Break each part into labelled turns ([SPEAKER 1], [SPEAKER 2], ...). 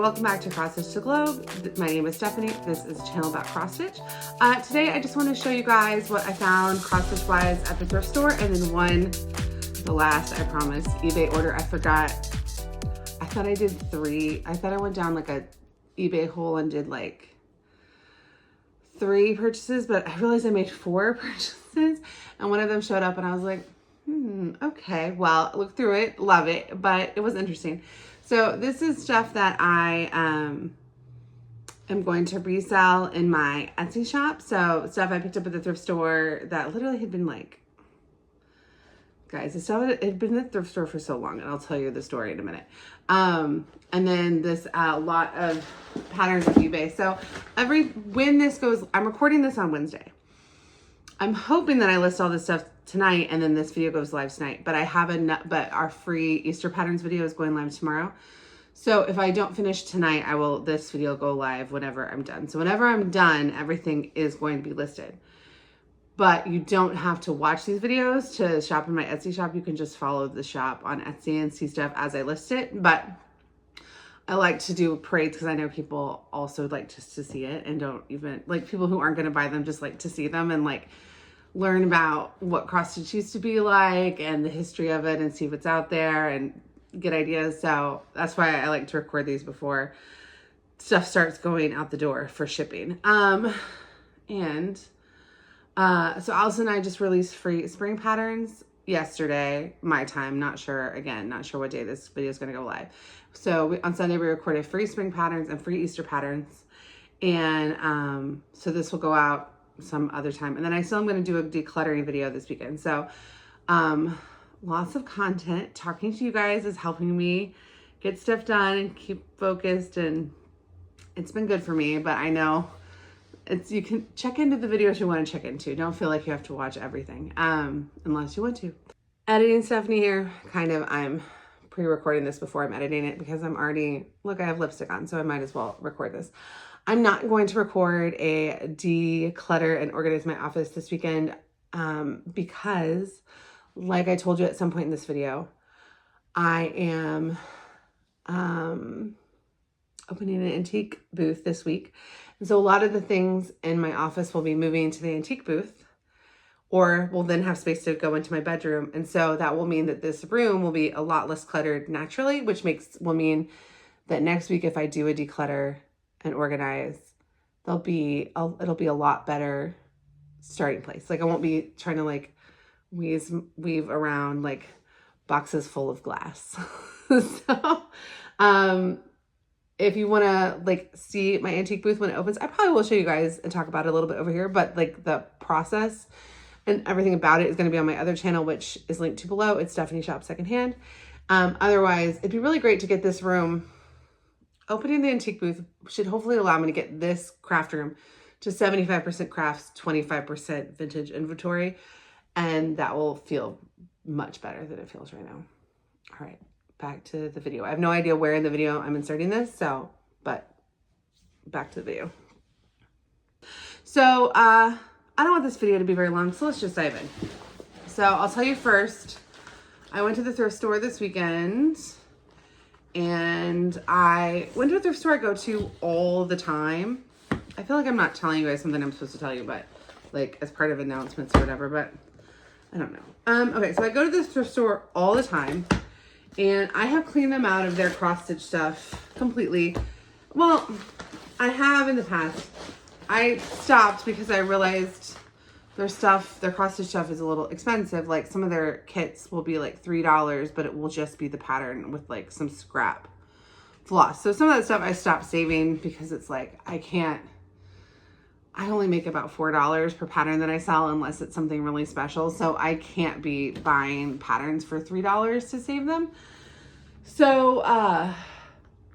[SPEAKER 1] welcome back to Cross Stitch to Globe. My name is Stephanie. This is a channel about cross stitch. Today I just want to show you guys what I found cross stitch wise at the thrift store, and then the last, I promise, eBay order. I forgot. I thought I did 3. I thought I went down like a eBay hole and did like 3 purchases, but I realized I made 4 purchases, and one of them showed up and I was like, okay, well, look through it, love it, but it was interesting. So this is stuff that I am going to resell in my Etsy shop. So stuff I picked up at the thrift store that literally had been like, guys, the stuff had been at the thrift store for so long, and I'll tell you the story in a minute. And then this lot of patterns on eBay. So when this goes, I'm recording this on Wednesday. I'm hoping that I list all this stuff tonight and then this video goes live tonight, but I have but our free Easter patterns video is going live tomorrow. So if I don't finish tonight, this video go live whenever I'm done. So whenever I'm done, everything is going to be listed. But you don't have to watch these videos to shop in my Etsy shop. You can just follow the shop on Etsy and see stuff as I list it. But I like to do parades because I know people also like just to see it and don't even, like people who aren't going to buy them just like to see them and like learn about what cross stitch used to be like and the history of it and see what's out there and get ideas. So that's why I like to record these before stuff starts going out the door for shipping. So Allison and I just released free spring patterns yesterday, my time, not sure what day this video is going to go live. So on Sunday, we recorded free spring patterns and free Easter patterns. And so this will go out some other time. And then I still am going to do a decluttering video this weekend. So lots of content. Talking to you guys is helping me get stuff done and keep focused. And it's been good for me, but I know you can check into the videos you want to check into. Don't feel like you have to watch everything unless you want to. Editing Stephanie here. I'm pre-recording this before I'm editing it because I'm already, look, I have lipstick on, so I might as well record this. I'm not going to record a declutter and organize my office this weekend because, like I told you at some point in this video, I am opening an antique booth this week. And so a lot of the things in my office will be moving to the antique booth, or will then have space to go into my bedroom. And so that will mean that this room will be a lot less cluttered naturally, which will mean that next week, if I do a declutter and organize, it'll be a lot better starting place. Like I won't be trying to like weave around like boxes full of glass. So, if you want to like see my antique booth when it opens, I probably will show you guys and talk about it a little bit over here, but like the process and everything about it is going to be on my other channel, which is linked to below. It's Stephanie Shop Secondhand. Otherwise, it'd be really great to get this room. Opening the antique booth should hopefully allow me to get this craft room to 75% crafts, 25% vintage inventory. And that will feel much better than it feels right now. All right, back to the video. I have no idea where in the video I'm inserting this, but back to the video. So, I don't want this video to be very long, so let's just dive in. So I'll tell you first, I went to the thrift store this weekend. And I went to a thrift store I go to all the time. I feel like I'm not telling you guys something I'm supposed to tell you, but like as part of announcements or whatever, but I don't know. Okay, so I go to this thrift store all the time and I have cleaned them out of their cross stitch stuff completely. Well, I have in the past. I stopped because I realized their cross stitch stuff is a little expensive. Like some of their kits will be like $3, but it will just be the pattern with like some scrap floss. So some of that stuff I stopped saving because it's like, I only make about $4 per pattern that I sell unless it's something really special. So I can't be buying patterns for $3 to save them. So,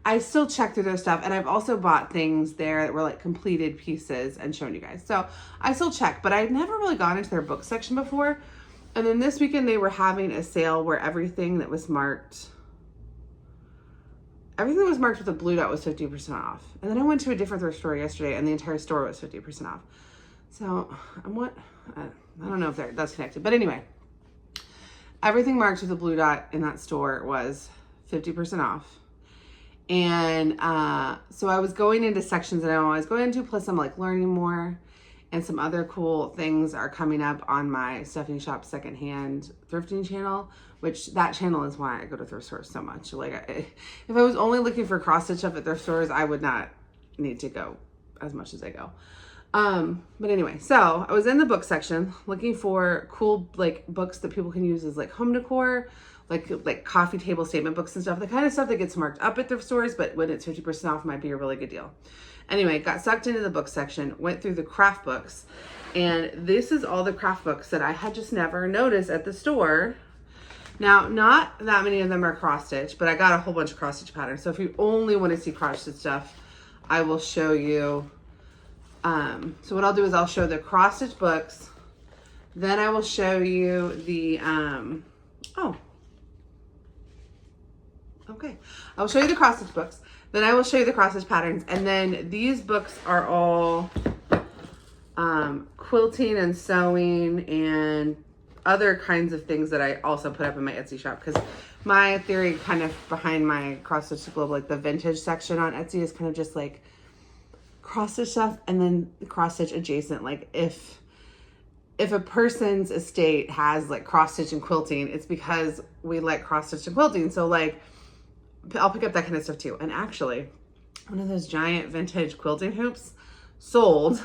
[SPEAKER 1] I still check through their stuff, and I've also bought things there that were like completed pieces and shown you guys. So I still check, but I've never really gone into their book section before. And then this weekend they were having a sale where everything that was marked with a blue dot was 50% off. And then I went to a different thrift store yesterday and the entire store was 50% off. So I don't know if that's connected, but anyway, everything marked with a blue dot in that store was 50% off. And so I was going into sections that I always go into, plus I'm like learning more, and some other cool things are coming up on my Stephanie Shop secondhand thrifting channel, which that channel is why I go to thrift stores so much. Like if I was only looking for cross stitch stuff at thrift stores, I would not need to go as much as I go. But anyway, so I was in the book section looking for cool like books that people can use as like home decor, like coffee table statement books and stuff, the kind of stuff that gets marked up at thrift stores, but when it's 50% off might be a really good deal. Anyway, got sucked into the book section, went through the craft books, and this is all the craft books that I had just never noticed at the store. Now, not that many of them are cross stitch, but I got a whole bunch of cross stitch patterns. So if you only want to see cross stitch stuff, I will show you. So what I'll do is I'll show the cross stitch books, then I will show you the, okay. I'll show you the cross stitch books, then I will show you the cross stitch patterns, and then these books are all quilting and sewing and other kinds of things that I also put up in my Etsy shop, because my theory kind of behind my cross stitch globe, like the vintage section on Etsy, is kind of just like cross stitch stuff and then cross stitch adjacent. Like if a person's estate has like cross stitch and quilting, it's because we like cross stitch and quilting. So like I'll pick up that kind of stuff too. And actually one of those giant vintage quilting hoops sold.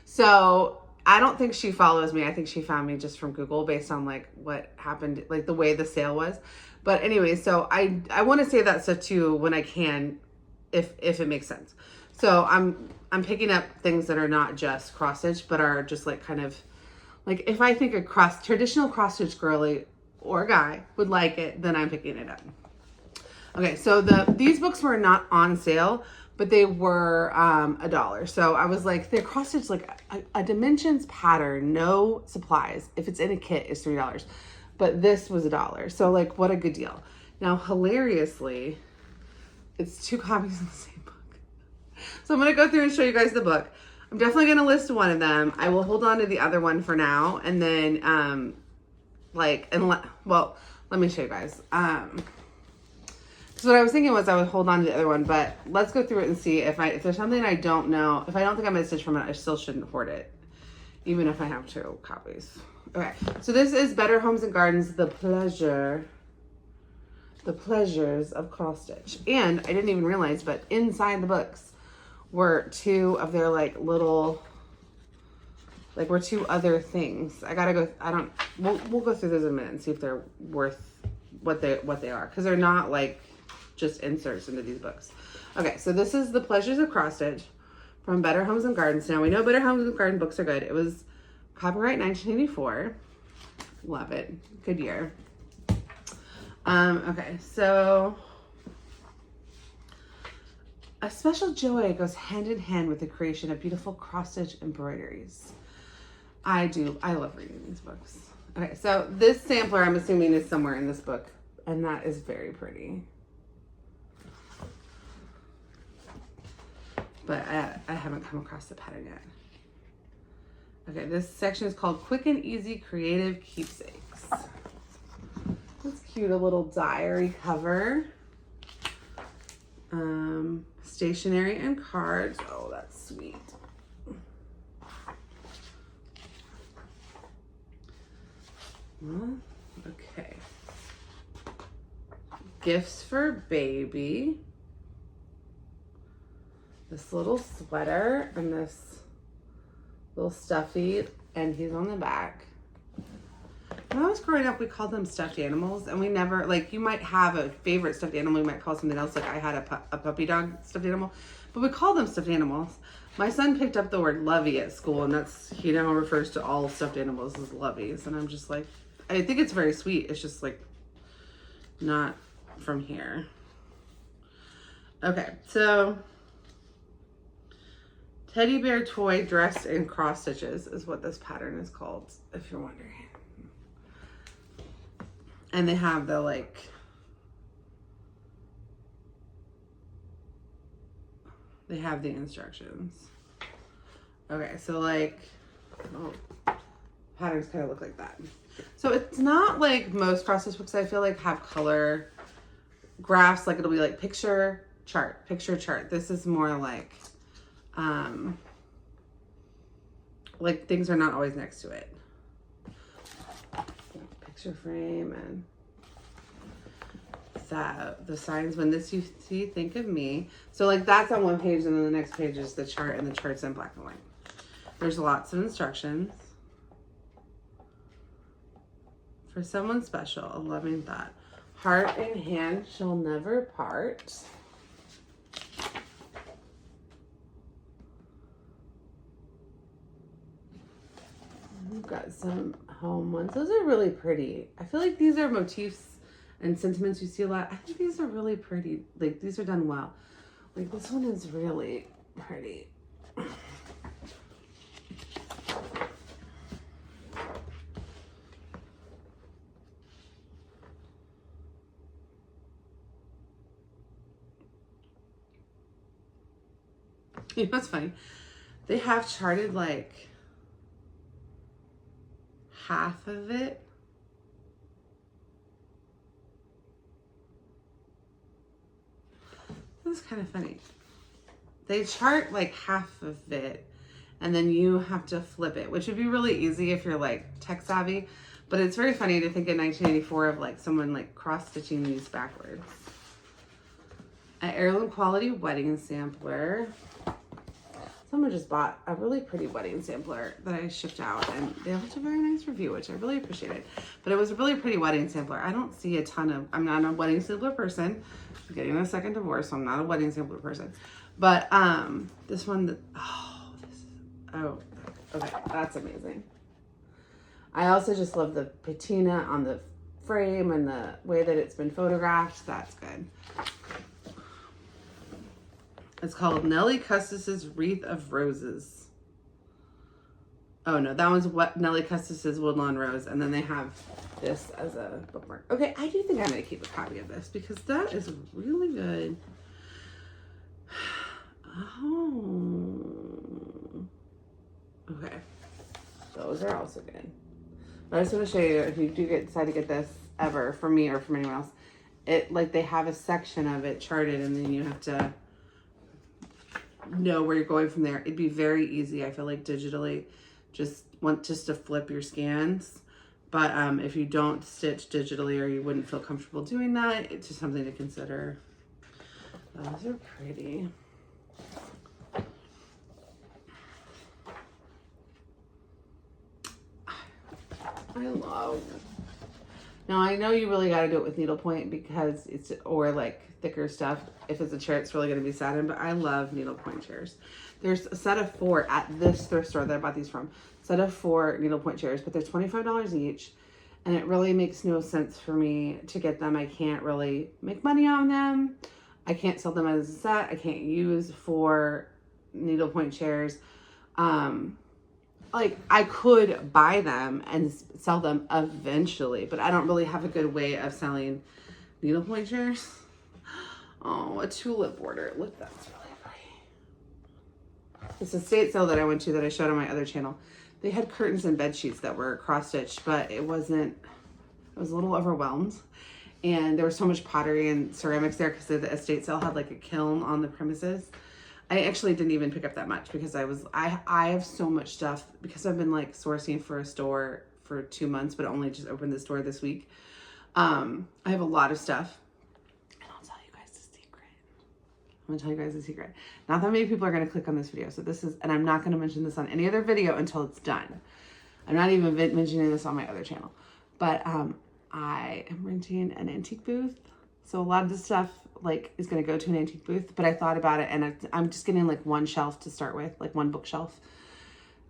[SPEAKER 1] So I don't think she follows me. I think she found me just from Google based on like what happened, like the way the sale was. But anyway, so I want to say that stuff too when I can, if it makes sense. So I'm picking up things that are not just cross stitch, but are just like kind of like, if I think a traditional cross stitch girly or guy would like it, then I'm picking it up. Okay, so these books were not on sale, but they were $1. So I was like, they're cross stitch, like a dimensions pattern, no supplies. If it's in a kit, it's $3. But this was $1. So like, what a good deal. Now, hilariously, it's 2 copies of the same book. So I'm going to go through and show you guys the book. I'm definitely going to list one of them. I will hold on to the other one for now. And then, well, let me show you guys. So what I was thinking was I would hold on to the other one, but let's go through it and see if there's something I don't know. If I don't think I'm going to stitch from it, I still shouldn't hoard it, even if I have 2 copies. Okay, so this is Better Homes and Gardens, The Pleasures of Cross Stitch. And I didn't even realize, but inside the books were 2 of their like little, like were 2 other things. I gotta go, we'll go through those in a minute and see if they're worth what they are. Cause they're not like just inserts into these books. Okay, so this is The Pleasures of Cross Stitch from Better Homes and Gardens. Now we know Better Homes and Garden books are good. It was copyright 1984. Love it. Good year. Okay, so a special joy goes hand in hand with the creation of beautiful cross-stitch embroideries. I love reading these books. Okay, so this sampler I'm assuming is somewhere in this book, and that is very pretty. But I haven't come across the pattern yet. Okay, this section is called Quick and Easy Creative Keepsakes. That's cute, a little diary cover. Stationery and cards. Oh, that's sweet. Well, okay. Gifts for baby. This little sweater and this little stuffy, and he's on the back. When I was growing up, we called them stuffed animals, and we never, like, you might have a favorite stuffed animal, you might call something else, like I had a puppy dog stuffed animal, but we called them stuffed animals. My son picked up the word lovey at school, and he now refers to all stuffed animals as loveys, and I'm just like, I think it's very sweet, it's just like, not from here. Okay, so teddy bear toy dressed in cross stitches is what this pattern is called, if you're wondering. And they have the like, they have the instructions. Okay, so like, oh, patterns kind of look like that. So it's not like most cross stitch books I feel like have color graphs, like it'll be like picture chart, picture chart. This is more like things are not always next to it. Picture frame and that the signs, when this you see, think of me. So like that's on one page, and then the next page is the chart, and the chart's in black and white. There's lots of instructions. For someone special, a loving thought. Heart and hand shall never part. We've got some home ones. Those are really pretty. I feel like these are motifs and sentiments you see a lot. I think these are really pretty. Like these are done well. Like this one is really pretty. You know what's funny? They have charted like half of it. This is kind of funny. They chart like half of it, and then you have to flip it, which would be really easy if you're like tech savvy. But it's very funny to think in 1984 of like someone like cross stitching these backwards. An heirloom quality wedding sampler. Someone just bought a really pretty wedding sampler that I shipped out, and they left a very nice review, which I really appreciated. But it was a really pretty wedding sampler. I don't see a ton of, I'm not a wedding sampler person. I'm getting a second divorce, so I'm not a wedding sampler person. But this one, okay, that's amazing. I also just love the patina on the frame and the way that it's been photographed. That's good. It's called Nellie Custis's Wreath of Roses. Oh no, that one's what Nellie Custis's Woodlawn Rose, and then they have this as a bookmark. Okay, I do think I'm gonna keep a copy of this because that is really good. Oh, okay, those are also good. But I just want to show you, if you do decide to get this ever, from me or from anyone else, it like they have a section of it charted, and then you have to know where you're going from there. It'd be very easy, I feel like, digitally, just to flip your scans. But if you don't stitch digitally, or you wouldn't feel comfortable doing that, it's just something to consider. Those are pretty. I love. Now I know you really got to do it with needlepoint because it's, or like thicker stuff. If it's a chair, it's really going to be satin, but I love needlepoint chairs. There's a set of 4 at this thrift store that I bought these from. Set of 4 needlepoint chairs, but they're $25 each. And it really makes no sense for me to get them. I can't really make money on them. I can't sell them as a set. I can't use for needlepoint chairs. Like I could buy them and sell them eventually, but I don't really have a good way of selling needlepoint chairs. Oh, a tulip border. Look, that's really pretty. This estate sale that I went to that I showed on my other channel, they had curtains and bed sheets that were cross stitched, but I was a little overwhelmed. And there was so much pottery and ceramics there because the estate sale had like a kiln on the premises. I actually didn't even pick up that much because I have so much stuff because I've been like sourcing for a store for 2 months, but only just opened the store this week. I have a lot of stuff. And I'll tell you guys the secret. I'm gonna tell you guys the secret. Not that many people are gonna click on this video. So this is, and I'm not gonna mention this on any other video until it's done. I'm not even mentioning this on my other channel, but I am renting an antique booth. So a lot of this stuff like is going to go to an antique booth, but I thought about it and I'm just getting like one shelf to start with, like one bookshelf.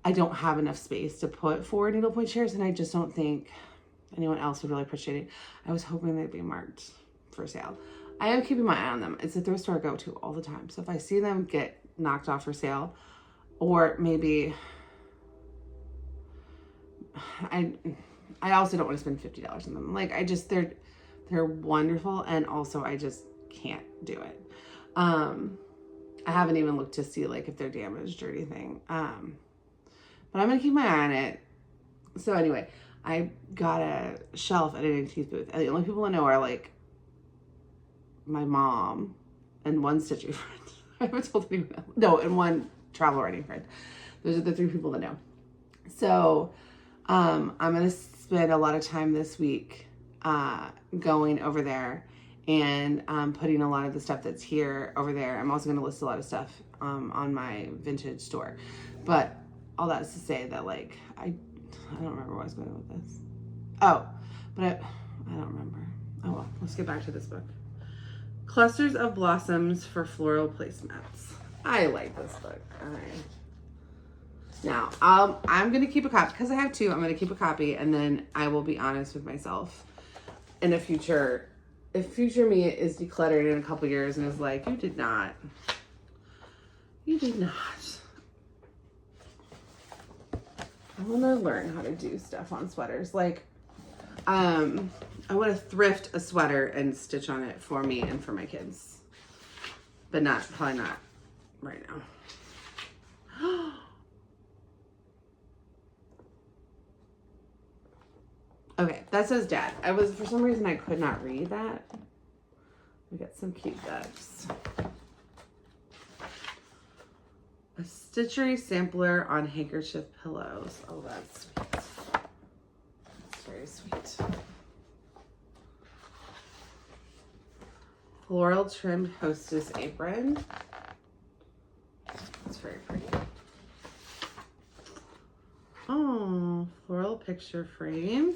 [SPEAKER 1] I don't have enough space to put 4 needlepoint chairs, and I just don't think anyone else would really appreciate it. I was hoping they'd be marked for sale. I am keeping my eye on them. It's a thrift store I go to all the time. So if I see them get knocked off for sale, or maybe I also don't want to spend $50 on them. Like they're wonderful, and also I just can't do it. I haven't even looked to see like if they're damaged or anything. But I'm gonna keep my eye on it. So anyway, I got a shelf at an antique booth, and the only people I know are like my mom and one stitchery friend. I haven't told anyone else. No, and one travel writing friend. Those are the 3 people that know. So I'm going to spend a lot of time this week going over there and putting a lot of the stuff that's here over there. I'm also going to list a lot of stuff on my vintage store. But all that is to say that, like, I don't remember where I was going with this. Oh, but I don't remember. Oh well, let's get back to this book. Clusters of Blossoms for Floral Placemats. I like this book. Now, I'm going to keep a copy because I have 2. I'm going to keep a copy, and then I will be honest with myself in a future. If future me is decluttered in a couple years and is like, you did not. I want to learn how to do stuff on sweaters. Like, I want to thrift a sweater and stitch on it for me and for my kids. But probably not right now. Okay, that says Dad. For some reason I could not read that. We got some cute ducks. A stitchery sampler on handkerchief pillows. Oh, that's sweet. That's very sweet. Floral trimmed hostess apron. That's very pretty. Oh, floral picture frame.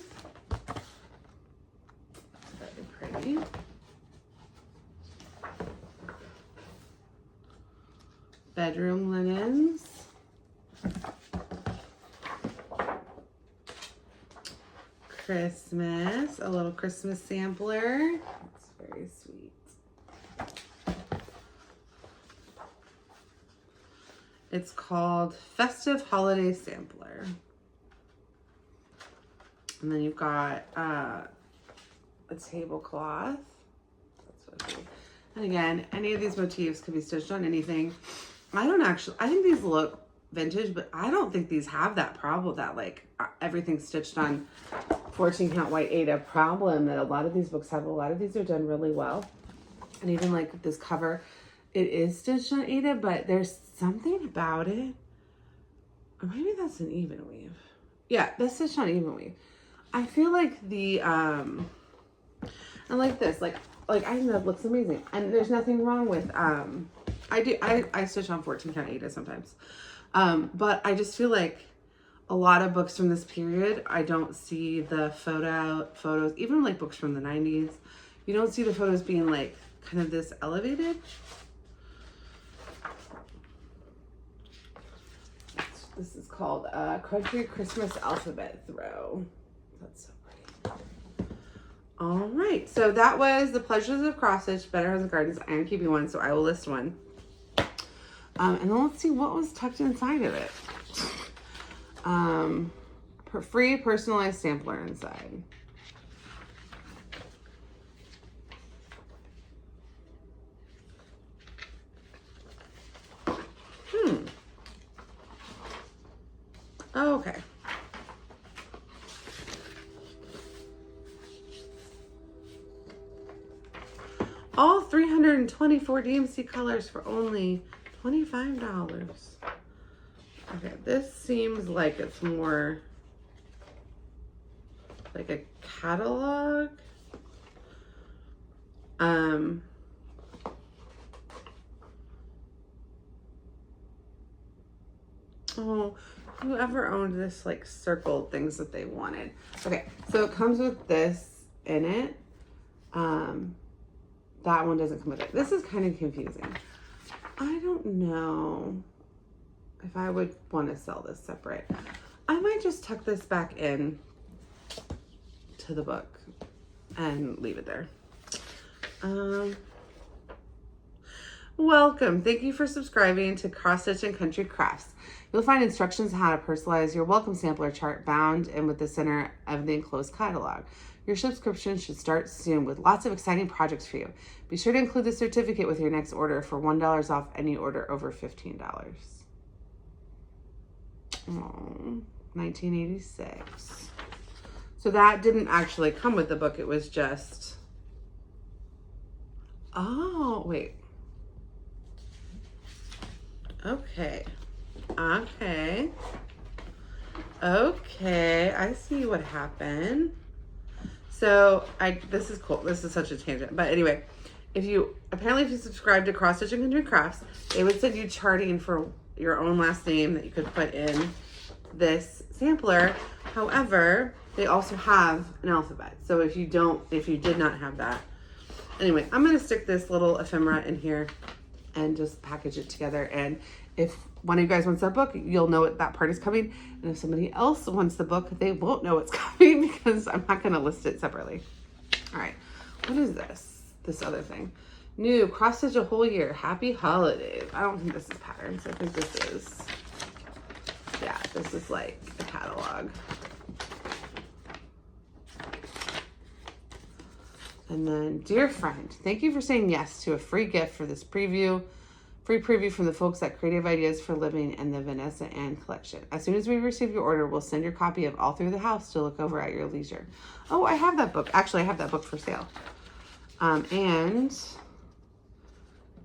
[SPEAKER 1] Very pretty. Bedroom linens. Christmas, a little Christmas sampler. That's very sweet. It's called Festive Holiday Sampler. And then you've got a tablecloth. That's what and again, any of these motifs could be stitched on anything. I think these look vintage, but I don't think these have that problem that like everything's stitched on 14 count white Aida problem that a lot of these books have. A lot of these are done really well. And even like this cover, it is stitched on Aida, but there's something about it. Or maybe that's an even weave. Yeah, that's stitched on even weave. I feel like the, and like this, like I think that looks amazing. And there's nothing wrong with, I stitch on 14 count Aida sometimes. But I just feel like a lot of books from this period, I don't see the photos, even like books from the 90s, you don't see the photos being like kind of this elevated. This is called Country Christmas Alphabet Throw. That's so pretty. All right, so that was The Pleasures of Cross Stitch, Better Homes and Gardens. I am keeping one, so I will list one. And then let's see what was tucked inside of it. Free personalized sampler inside. Okay. All 324 DMC colors for only $25. Okay, this seems like it's more like a catalog. Oh, whoever owned this like circled things that they wanted. Okay, so it comes with this in it. That one doesn't come with it. This is kind of confusing. I don't know if I would want to sell this separate. I might just tuck this back in to the book and leave it there. Welcome. Thank you for subscribing to Cross Stitch and Country Crafts. You'll find instructions on how to personalize your welcome sampler chart bound and with the center of the enclosed catalog. Your subscription should start soon with lots of exciting projects for you. Be sure to include the certificate with your next order for $1 off any order over $15. Oh, 1986. So that didn't actually come with the book. It was just, oh, wait. Okay. Okay. Okay. I see what happened. So this is cool. This is such a tangent. But anyway, if you subscribe to Cross Stitch and Country Crafts, they would send you charting for your own last name that you could put in this sampler. However, they also have an alphabet. So if you did not have that. Anyway, I'm going to stick this little ephemera in here and just package it together. And if one of you guys wants that book, you'll know that part is coming. And if somebody else wants the book, they won't know it's coming because I'm not going to list it separately. All right. What is this? This other thing. New, cross stitch a whole year. Happy holidays. I don't think this is patterns. I think this is, yeah, this is like a catalog. And then, dear friend, thank you for saying yes to a free gift for this free preview from the folks at Creative Ideas for Living and the Vanessa Ann collection. As soon as we receive your order, we'll send your copy of All Through the House to look over at your leisure. Oh, I have that book. Actually, I have that book for sale. And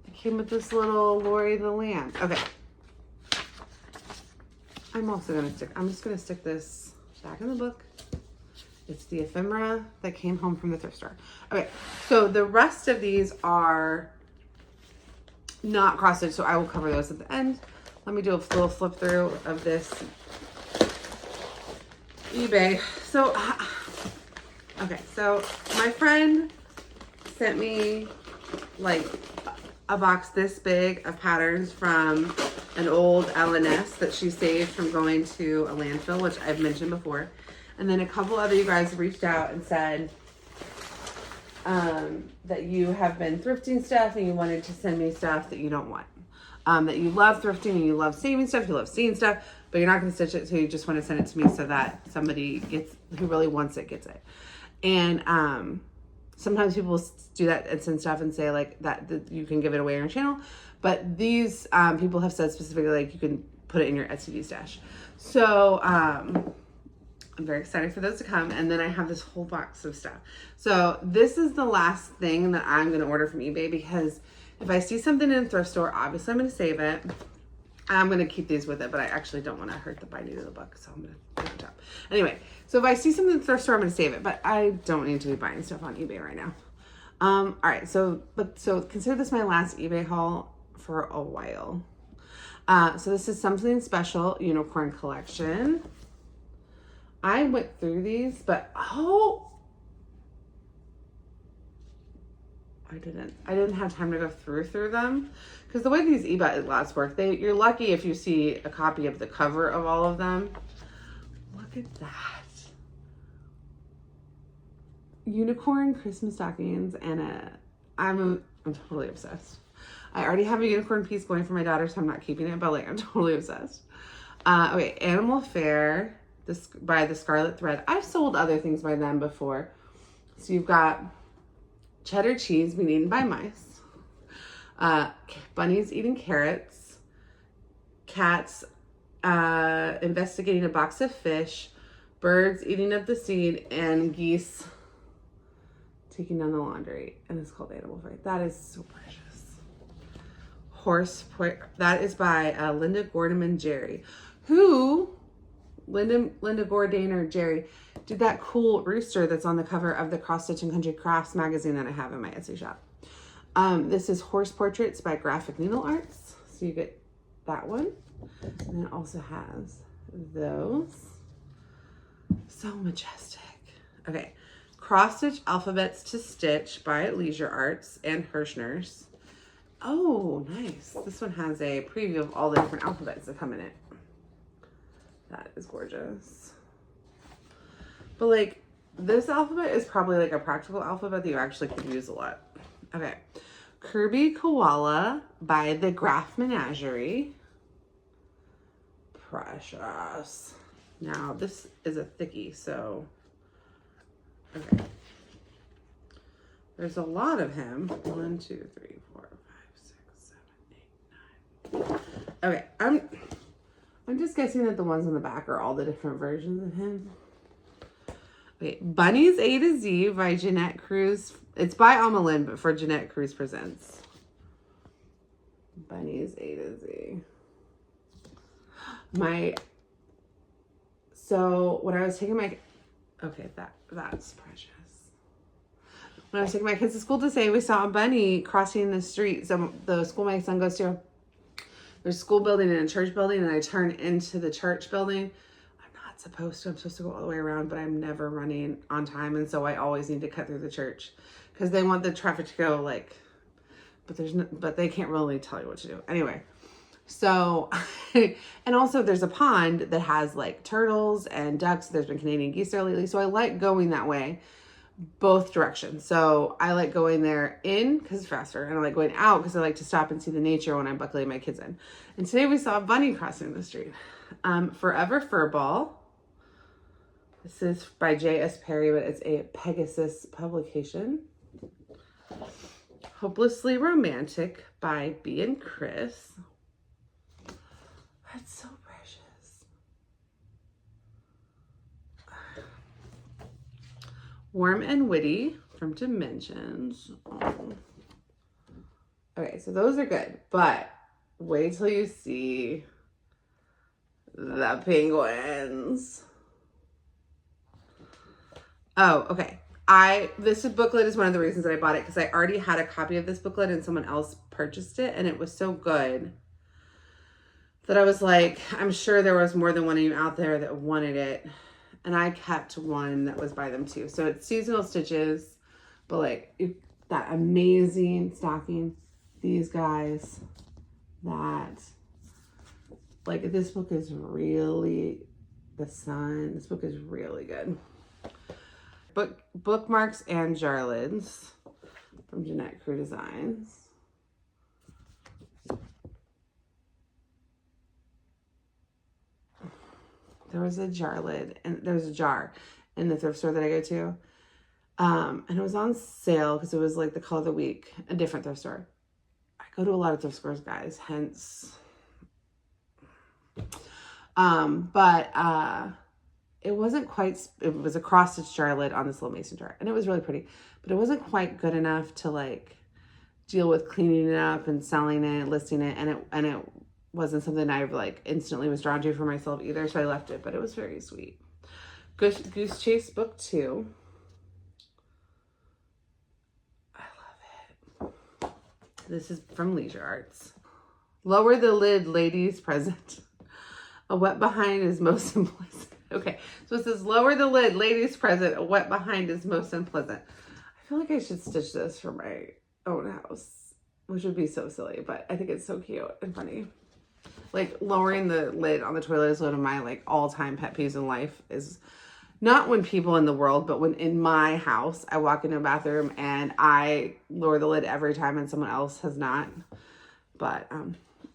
[SPEAKER 1] it came with this little Lori the Lamb. Okay. I'm just going to stick this back in the book. It's the ephemera that came home from the thrift store. Okay, so the rest of these are not cross stitch, so I will cover those at the end. Let me do a little flip through of this eBay. So, okay, so my friend sent me like a box this big of patterns from an old L&S that she saved from going to a landfill, which I've mentioned before. And then a couple other you guys reached out and said that you have been thrifting stuff and you wanted to send me stuff that you don't want. That you love thrifting and you love saving stuff, you love seeing stuff, but you're not going to stitch it, so you just want to send it to me so that somebody who really wants it gets it. And sometimes people do that and send stuff and say like that you can give it away on your channel. But these people have said specifically like you can put it in your Etsy stash. So I'm very excited for those to come. And then I have this whole box of stuff. So this is the last thing that I'm going to order from eBay, because if I see something in a thrift store, obviously I'm going to save it. I'm going to keep these with it, but I actually don't want to hurt the binding of the book, so I'm going to put it up. Anyway, so if I see something in the thrift store, I'm going to save it, but I don't need to be buying stuff on eBay right now. All right, so consider this my last eBay haul for a while. So this is Something Special Unicorn Collection. I went through these, but I didn't have time to go through them, because the way these eBay lots work, you're lucky if you see a copy of the cover of all of them. Look at that. Unicorn Christmas stockings, and I'm totally obsessed. I already have a unicorn piece going for my daughter, so I'm not keeping it, but like I'm totally obsessed. Okay, Animal Fair, by the Scarlet Thread. I've sold other things by them before. So you've got cheddar cheese being eaten by mice, bunnies eating carrots, cats investigating a box of fish, birds eating up the seed, and geese taking down the laundry. And it's called Animal Fair. That is so precious. That is by Linda Gordaman Jerry, who Linda Gordain or Jerry did that cool rooster that's on the cover of the Cross Stitch and Country Crafts magazine that I have in my Etsy shop. This is Horse Portraits by Graphic Needle Arts. So you get that one. And it also has those. So majestic. Okay. Cross Stitch Alphabets to Stitch by Leisure Arts and Hirschner's. Oh, nice. This one has a preview of all the different alphabets that come in it. That is gorgeous. But like, this alphabet is probably like a practical alphabet that you actually could use a lot. Okay. Kirby Koala by the Graph Menagerie. Precious. Now, this is a thickie, so... Okay. There's a lot of him. 1, 2, 3, 4, 5, 6, 7, 8, 9. Okay, I'm just guessing that the ones on the back are all the different versions of him. Okay, Bunnies A to Z by Jeanette Cruz. It's by Alma Lynn, but for Jeanette Cruz Presents. Bunnies A to Z. So when I was taking my, okay, that's precious. When I was taking my kids to school today, we saw a bunny crossing the street. So the school my son goes to, there's a school building and a church building, and I turn into the church building. I'm supposed to go all the way around, but I'm never running on time, and so I always need to cut through the church because they want the traffic to go like, but they can't really tell you what to do anyway. So and also there's a pond that has like turtles and ducks. There's been Canadian geese there lately, so I like going that way both directions. So I like going there in because it's faster, and I like going out because I like to stop and see the nature when I'm buckling my kids in. And today we saw a bunny crossing the street. Forever Furball. This is by J.S. Perry, but it's a Pegasus publication. Hopelessly Romantic by B and Chris. That's so precious. Warm and Witty from Dimensions. Oh. Okay, so those are good, but wait till you see the penguins. Oh, okay. This booklet is one of the reasons that I bought it, because I already had a copy of this booklet and someone else purchased it, and it was so good that I was like, I'm sure there was more than one of you out there that wanted it. And I kept one that was by them too. So it's seasonal stitches, but like that amazing stocking. These guys, that, like, this book is really, The Sun. This book is really good. Bookmarks and Jar Lids from Jeanette Crew Designs. There was a jar lid, and there was a jar in the thrift store that I go to. And it was on sale because it was like the color of the week, a different thrift store. I go to a lot of thrift stores, guys, hence. It wasn't quite, it was a cross-stitch jar lid on this little mason jar, and it was really pretty, but it wasn't quite good enough to like deal with cleaning it up and selling it, listing it, and it wasn't something I like instantly was drawn to for myself either, so I left it, but it was very sweet. Goose Chase Book 2. I love it. This is from Leisure Arts. Lower the Lid Ladies Present. A wet behind is most unpleasant. Okay, so it says lower the lid, ladies present, a wet behind is most unpleasant. I feel like I should stitch this for my own house, which would be so silly, but I think it's so cute and funny. Like, lowering the lid on the toilet is one of my like all-time pet peeves in life. Is not when people in the world, but when in my house, I walk into a bathroom and I lower the lid every time and someone else has not. But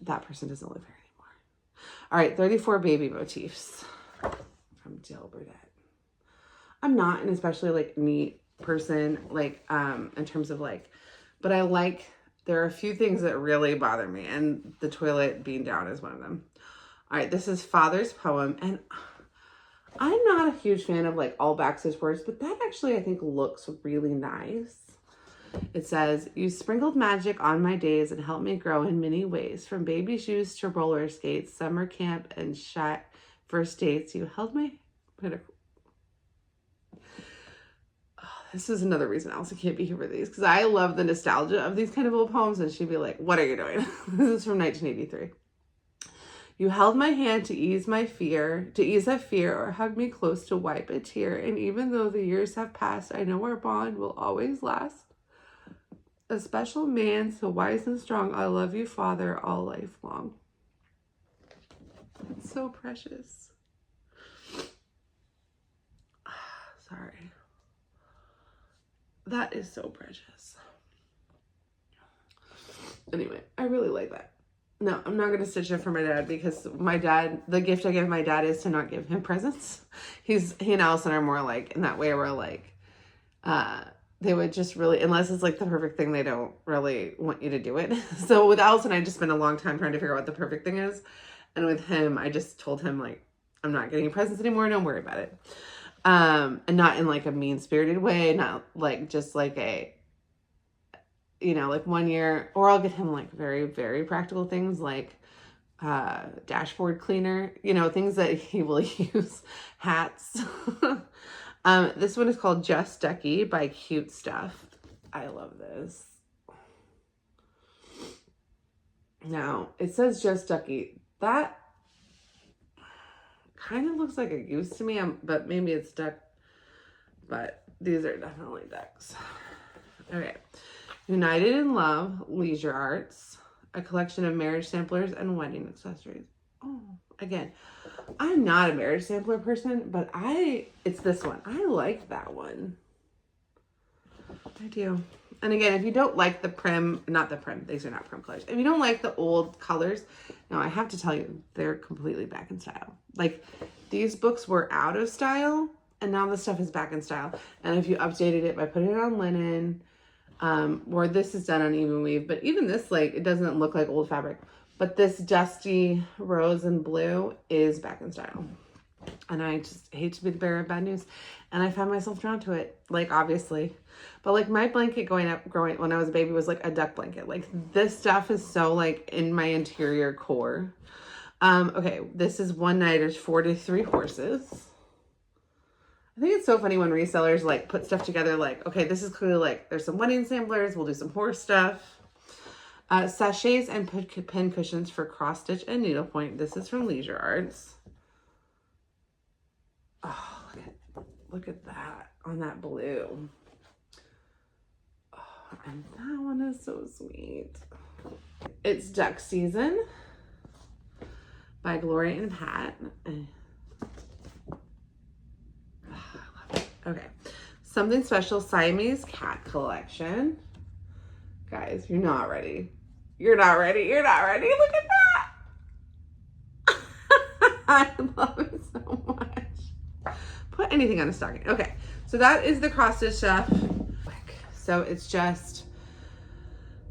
[SPEAKER 1] that person doesn't live here anymore. All right, 34 Baby Motifs from Jill Burdett. I'm not an especially like neat person, like in terms of like, but I like, there are a few things that really bother me, and the toilet being down is one of them. All right, this is Father's Poem, and I'm not a huge fan of like all backstitch words, but that actually I think looks really nice. It says, you sprinkled magic on my days and helped me grow in many ways. From baby shoes to roller skates, summer camp, and first dates. You held my... This is another reason Elsa can't be here for these, because I love the nostalgia of these kind of old poems, and she'd be like, what are you doing? This is from 1983. You held my hand to ease a fear, or hugged me close to wipe a tear. And even though the years have passed, I know our bond will always last. A special man, so wise and strong, I love you, Father, all life long. It's so precious. Sorry. That is so precious. Anyway, I really like that. No, I'm not going to stitch it for my dad, because my dad, the gift I give my dad is to not give him presents. He and Allison are more like in that way where like, they would just really, unless it's like the perfect thing, they don't really want you to do it. So with Allison, I just spent a long time trying to figure out what the perfect thing is. And with him, I just told him like, I'm not getting presents anymore. Don't worry about it. And not in like a mean-spirited way, not like just like a, you know, like 1 year, or I'll get him like very, very practical things like dashboard cleaner, you know, things that he will use, hats. This one is called Just Ducky by Cute Stuff. I love this. Now, it says Just Ducky. That kind of looks like a goose to me, but maybe it's duck. But these are definitely ducks. Okay. United in Love, Leisure Arts, a collection of marriage samplers and wedding accessories. Oh, again, I'm not a marriage sampler person, but it's this one. I like that one. I do. And again, if you don't like the prim, not the prim, these are not prim colors. If you don't like the old colors, now I have to tell you, they're completely back in style. Like, these books were out of style, and now the stuff is back in style. And if you updated it by putting it on linen, or this is done on even weave, but even this, like, it doesn't look like old fabric. But this dusty rose and blue is back in style. And I just hate to be the bearer of bad news. And I found myself drawn to it, like, obviously. But, like, my blanket growing when I was a baby was, like, a duck blanket. Like, this stuff is so, like, in my interior core. Okay, this is One Nighters 4 to 3 Horses. I think it's so funny when resellers, like, put stuff together, like, okay, this is clearly, like, there's some wedding samplers. We'll do some horse stuff. Sachets and pin cushions for cross stitch and needlepoint. This is from Leisure Arts. Oh, look at that on that blue. Oh, and that one is so sweet. It's Duck Season by Gloria and Pat. Oh, I love it. Okay. Something Special Siamese Cat Collection. Guys, you're not ready. You're not ready. You're not ready. Look at that. I love it so much. Put anything on a stocking. Okay, so that is the cross stitch stuff. So it's just,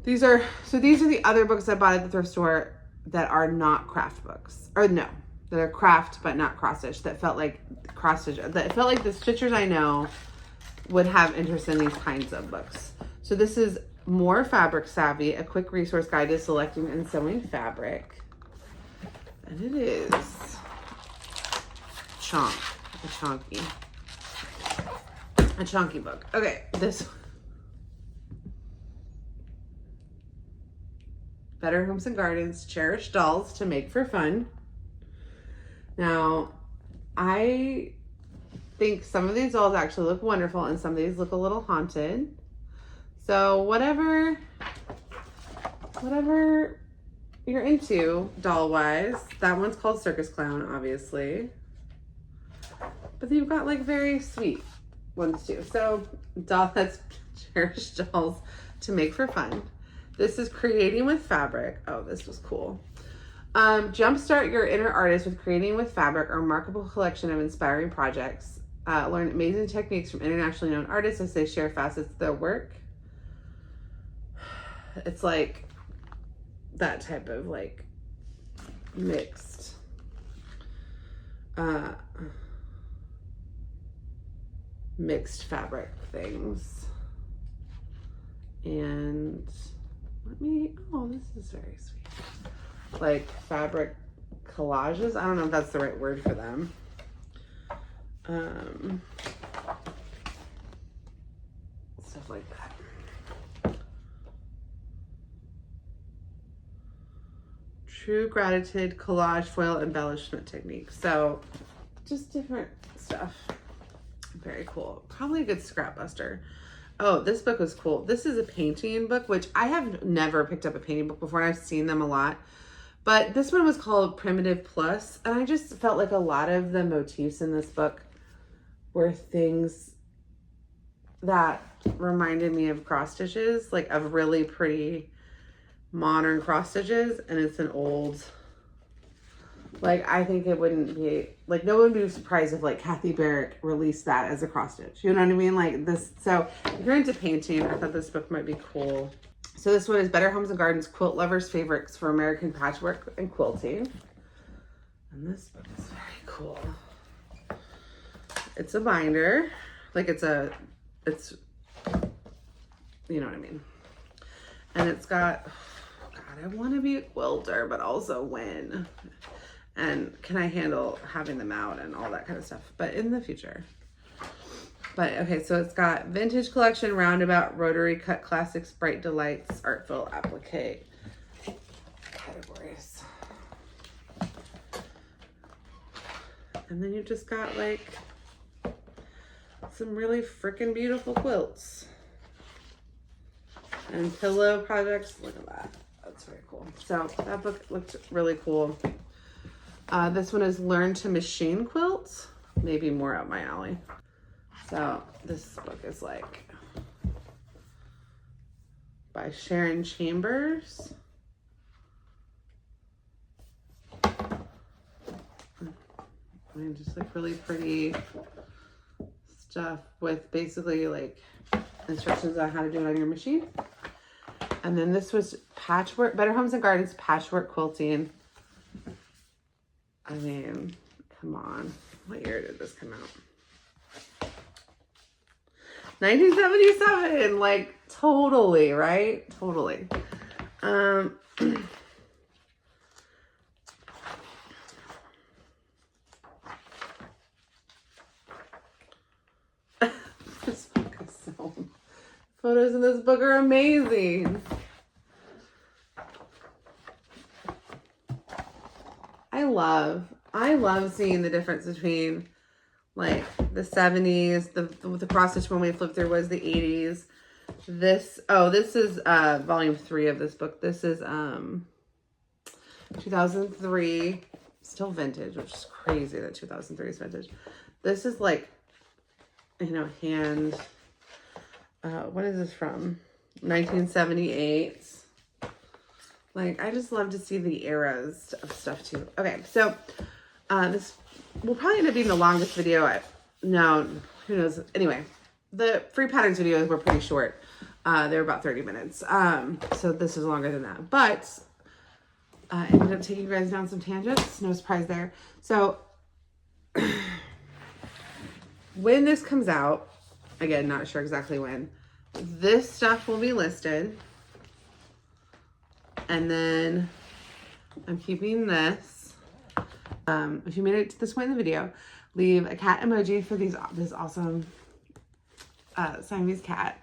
[SPEAKER 1] these are the other books I bought at the thrift store that are not craft books. Or no, that are craft but not cross stitch, that felt like cross stitch, that felt like the stitchers I know would have interest in these kinds of books. So this is More Fabric Savvy, a quick resource guide to selecting and sewing fabric. And it is a chunky book. Okay, this Better Homes and Gardens, Cherished Dolls to Make for Fun. Now, I think some of these dolls actually look wonderful and some of these look a little haunted. So whatever you're into doll-wise, that one's called Circus Clown, obviously. But you've got like very sweet ones too. So that's Cherished Dolls to Make for Fun. This is Creating with Fabric. Oh, this was cool. Jumpstart your inner artist with Creating with Fabric, a remarkable collection of inspiring projects. Learn amazing techniques from internationally known artists as they share facets of their work. It's like that type of like mixed fabric things. And oh, this is very sweet. Like fabric collages. I don't know if that's the right word for them. Stuff like that. True Gratitude Collage Foil Embellishment Technique. So just different stuff. Very cool. Probably a good scrap buster. Oh, this book was cool. This is a painting book, which I have never picked up a painting book before. I've seen them a lot. But this one was called Primitive Plus. And I just felt like a lot of the motifs in this book were things that reminded me of cross stitches, like of really pretty modern cross stitches. And it's an old, like, I think it wouldn't be, like, no one would be surprised if, like, Kathy Barrick released that as a cross stitch. You know what I mean? Like, this, so if you're into painting, I thought this book might be cool. So this one is Better Homes and Gardens, Quilt Lovers' Favorites for American Patchwork and Quilting. And this book is very cool. It's a binder. Like, it's, you know what I mean? And it's got, God, I want to be a quilter, but also when? And can I handle having them out and all that kind of stuff? But in the future. But okay, so it's got Vintage Collection, Roundabout, Rotary Cut Classics, Bright Delights, Artful Applique categories. And then you just got like some really freaking beautiful quilts. And pillow projects. Look at that. That's very cool. So that book looked really cool. This one is Learn to Machine Quilts. Maybe more up my alley. So this book is like by Sharon Chambers. I mean, just like really pretty stuff with basically like instructions on how to do it on your machine. And then this was Patchwork, Better Homes and Gardens Patchwork Quilting. I mean, come on. What year did this come out? 1977, like totally, right? Totally. This book is so, photos in this book are amazing. I love seeing the difference between like the 70s, the cross stitch one we flipped through was the 80s. This is volume 3 of this book. This is 2003, still vintage, which is crazy that 2003 is vintage. This is like, you know, hand, what is this from? 1978. Like, I just love to see the eras of stuff too. Okay, so this will probably end up being the longest video. No, who knows? Anyway, the free patterns videos were pretty short. They were about 30 minutes. So this is longer than that. But I ended up taking you guys down some tangents. No surprise there. So when this comes out, again, not sure exactly when, this stuff will be listed. And then I'm keeping this. If you made it to this point in the video, leave a cat emoji for this awesome Siamese cat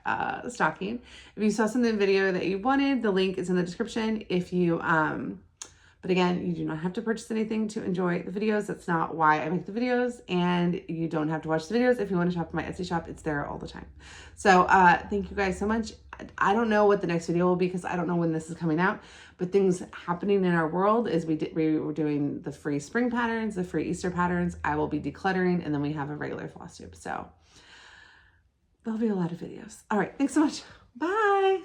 [SPEAKER 1] stocking. If you saw something in the video that you wanted, the link is in the description. If you, but again, you do not have to purchase anything to enjoy the videos. That's not why I make the videos. And you don't have to watch the videos. If you want to shop in my Etsy shop, it's there all the time. So thank you guys so much. I don't know what the next video will be because I don't know when this is coming out, but things happening in our world is we were doing the free spring patterns, the free Easter patterns. I will be decluttering, and then we have a regular Flosstube. So there'll be a lot of videos. All right. Thanks so much. Bye.